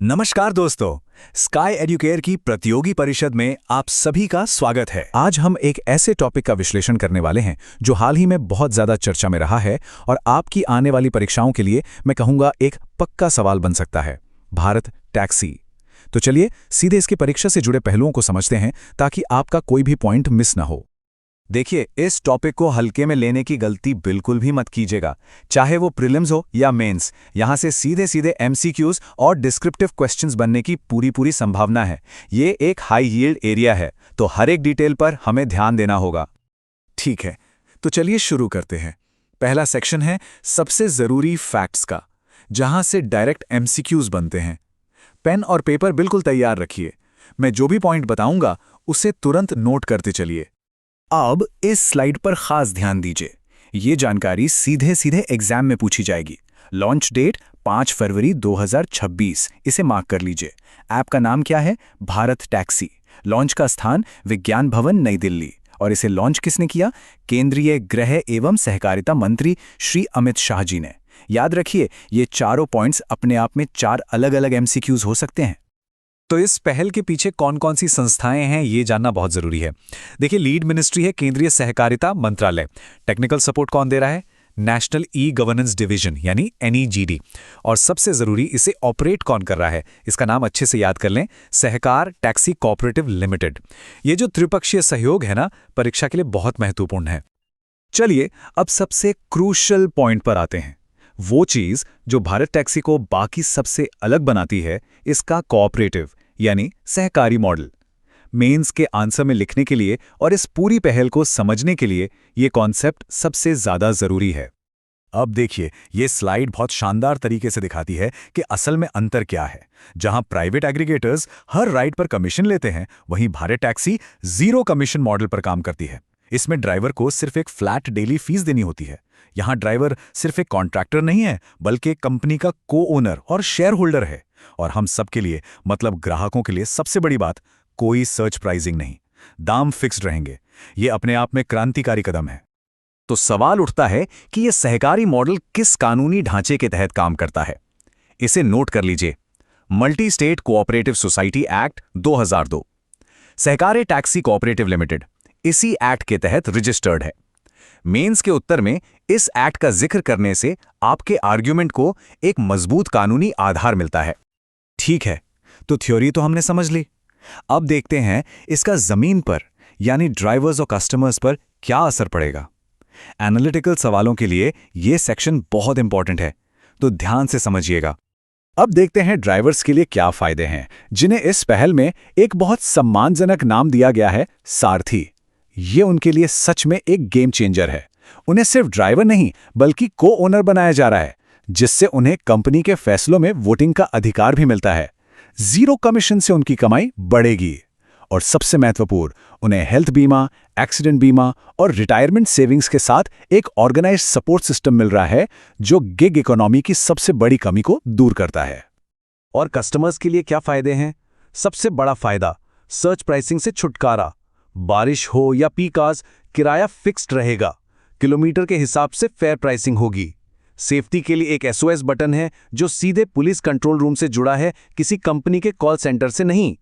नमस्कार दोस्तों, sky Educare की प्रतियोगी परिषद में आप सभी का स्वागत है। आज हम एक ऐसे टॉपिक का विश्लेषण करने वाले हैं जो हाल ही में बहुत ज्यादा चर्चा में रहा है और आपकी आने वाली परीक्षाओं के लिए मैं कहूंगा एक पक्का सवाल बन सकता है। भारत टैक्सी। तो चलिए सीधे इसकी परीक्षा से जुड़े पहलुओं को समझते हैं ताकि आपका कोई भी पॉइंट मिस ना हो। देखिए, इस टॉपिक को हल्के में लेने की गलती बिल्कुल भी मत कीजिएगा, चाहे वो प्रीलिम्स हो या मेंस। यहां से सीधे सीधे एमसीक्यूज और डिस्क्रिप्टिव क्वेश्चंस बनने की पूरी संभावना है। ये एक हाई यील्ड एरिया है, तो हर एक डिटेल पर हमें ध्यान देना होगा। ठीक है, तो चलिए शुरू करते हैं। पहला सेक्शन है सबसे जरूरी फैक्ट्स का, जहां से डायरेक्ट एमसीक्यूज बनते हैं। पेन और पेपर बिल्कुल तैयार रखिए। मैं जो भी पॉइंट बताऊंगा उसे तुरंत नोट करते चलिए। अब इस स्लाइड पर खास ध्यान दीजिए। ये जानकारी सीधे सीधे एग्जाम में पूछी जाएगी। लॉन्च डेट 5 फरवरी 2026, इसे मार्क कर लीजिए। ऐप का नाम क्या है? भारत टैक्सी। लॉन्च का स्थान विज्ञान भवन, नई दिल्ली। और इसे लॉन्च किसने किया? केंद्रीय गृह एवं सहकारिता मंत्री श्री अमित शाह जी ने। याद रखिए, ये चारों पॉइंट्स अपने आप में 4 अलग अलग एमसीक्यूज हो सकते हैं। तो इस पहल के पीछे कौन कौन सी संस्थाएं हैं, ये जानना बहुत जरूरी है। देखिए, लीड मिनिस्ट्री है केंद्रीय सहकारिता मंत्रालय। टेक्निकल सपोर्ट कौन दे रहा है? नेशनल ई गवर्नेंस डिवीजन यानी NEGD। और सबसे जरूरी, इसे ऑपरेट कौन कर रहा है? इसका नाम अच्छे से याद कर लें, सहकार टैक्सी कोऑपरेटिव लिमिटेड। ये जो त्रिपक्षीय सहयोग है ना, परीक्षा के लिए बहुत महत्वपूर्ण है। चलिए अब सबसे क्रूशल पॉइंट पर आते हैं। वो चीज जो भारत टैक्सी को बाकी सबसे अलग बनाती है, इसका कोऑपरेटिव यानी सहकारी मॉडल। मेंस के आंसर में लिखने के लिए और इस पूरी पहल को समझने के लिए ये कॉन्सेप्ट सबसे ज्यादा जरूरी है। अब देखिए, ये स्लाइड बहुत शानदार तरीके से दिखाती है कि असल में अंतर क्या है। जहां प्राइवेट एग्रीगेटर्स हर राइड पर कमीशन लेते हैं, वहीं Bharat taxi zero commission model पर काम करती है। इसमें ड्राइवर को सिर्फ एक फ्लैट डेली फीस देनी होती है। यहां ड्राइवर सिर्फ एक कॉन्ट्रैक्टर नहीं है, बल्कि कंपनी का को ओनर और शेयर होल्डर है। और हम सबके लिए, मतलब ग्राहकों के लिए सबसे बड़ी बात, कोई सर्च प्राइसिंग नहीं, दाम फिक्स्ड रहेंगे। ये अपने आप में क्रांतिकारी कदम है। तो सवाल उठता है कि यह सहकारी मॉडल किस कानूनी ढांचे के तहत काम करता है? इसे नोट कर लीजिए, multi state cooperative society act 2002। सहकारी टैक्सी कोऑपरेटिव लिमिटेड इसी एक्ट के तहत रजिस्टर्ड है। मेंस के उत्तर में इस एक्ट का जिक्र करने से आपके आर्ग्यूमेंट को एक मजबूत कानूनी आधार मिलता है। ठीक है, तो थ्योरी तो हमने समझ ली। अब देखते हैं इसका जमीन पर यानी ड्राइवर्स और कस्टमर्स पर क्या असर पड़ेगा। एनालिटिकल सवालों के लिए यह सेक्शन बहुत इंपॉर्टेंट है, तो ध्यान से समझिएगा। अब देखते हैं ड्राइवर्स के लिए क्या फायदे हैं, जिन्हें इस पहल में एक बहुत सम्मानजनक नाम दिया गया है, सारथी। ये उनके लिए सच में एक गेम चेंजर है। उन्हें सिर्फ ड्राइवर नहीं बल्कि को ओनर बनाया जा रहा है, जिससे उन्हें कंपनी के फैसलों में वोटिंग का अधिकार भी मिलता है। जीरो कमीशन से उनकी कमाई बढ़ेगी। और सबसे महत्वपूर्ण, उन्हें हेल्थ बीमा, एक्सीडेंट बीमा और रिटायरमेंट सेविंग्स के साथ एक ऑर्गेनाइज्ड सपोर्ट सिस्टम मिल रहा है, जो गिग इकोनॉमी की सबसे बड़ी कमी को दूर करता है। और कस्टमर्स के लिए क्या फायदे हैं? सबसे बड़ा फायदा, सर्च प्राइसिंग से छुटकारा। बारिश हो या पीक आवर्स, किराया फिक्स्ड रहेगा। किलोमीटर के हिसाब से फेयर प्राइसिंग होगी। सेफ्टी के लिए एक SOS बटन है जो सीधे पुलिस कंट्रोल रूम से जुड़ा है, किसी कंपनी के कॉल सेंटर से नहीं।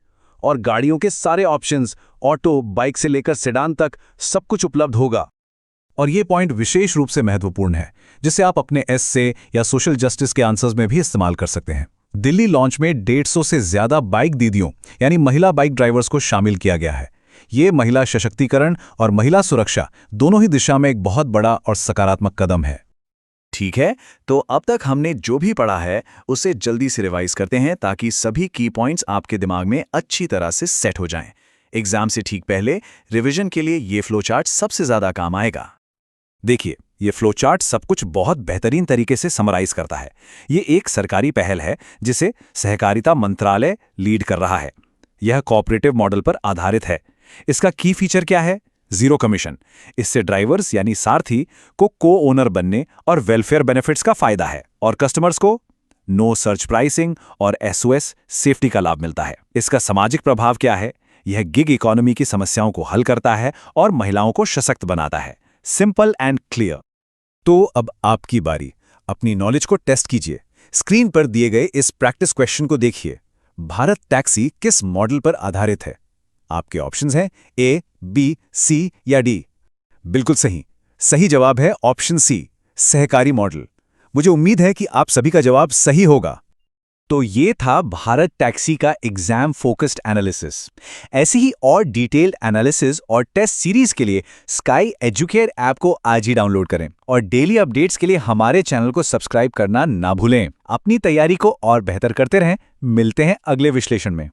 और गाड़ियों के सारे ऑप्शंस, ऑटो, बाइक से लेकर सेडान तक, सब कुछ उपलब्ध होगा। और ये पॉइंट विशेष रूप से महत्वपूर्ण है, जिसे आप अपने एस्से या सोशल जस्टिस के आंसर्स में भी इस्तेमाल कर सकते हैं। दिल्ली लॉन्च में 150 से ज्यादा बाइक दीदियों यानी महिला बाइक ड्राइवर्स को शामिल किया गया है। ये महिला सशक्तिकरण और महिला सुरक्षा दोनों ही दिशा में एक बहुत बड़ा और सकारात्मक कदम है। ठीक है, तो अब तक हमने जो भी पढ़ा है उसे जल्दी से रिवाइज करते हैं, ताकि सभी की पॉइंट्स आपके दिमाग में अच्छी तरह से सेट हो जाएं। एग्जाम से ठीक पहले रिवीजन के लिए ये फ्लो चार्ट सबसे ज्यादा काम आएगा। देखिए, ये फ्लो चार्ट सब कुछ बहुत बेहतरीन तरीके से समराइज करता है। ये एक सरकारी पहल है जिसे सहकारिता मंत्रालय लीड कर रहा है। यह कोऑपरेटिव मॉडल पर आधारित है। इसका की फीचर क्या है? Zero commission. इससे ड्राइवर्स यानी सारथी को को ओनर बनने और वेलफेयर बेनिफिट्स का फायदा है, और कस्टमर्स को नो सर्च प्राइसिंग और SOS सेफ्टी का लाभ मिलता है। इसका सामाजिक प्रभाव क्या है? यह गिग इकोनॉमी की समस्याओं को हल करता है और महिलाओं को सशक्त बनाता है। Simple and clear. तो अब आपकी बारी। अपनी नॉलेज को टेस्ट कीजिए। स्क्रीन पर दिए गए इस प्रैक्टिस क्वेश्चन को देखिए। भारत टैक्सी किस मॉडल पर आधारित है? आपके ऑप्शंस हैं ए, बी, सी या डी। बिल्कुल सही। सही जवाब है ऑप्शन सी, सहकारी मॉडल। मुझे उम्मीद है कि आप सभी का जवाब सही होगा। तो ये था भारत टैक्सी का एग्जाम फोकस्ड एनालिसिस। ऐसी ही और डिटेल्ड एनालिसिस और टेस्ट सीरीज के लिए स्काई एजुकेयर ऐप को आज ही डाउनलोड करें और डेली अपडेट्स के लिए हमारे चैनल को सब्सक्राइब करना ना भूलें। अपनी तैयारी को और बेहतर करते रहें। मिलते हैं अगले विश्लेषण में।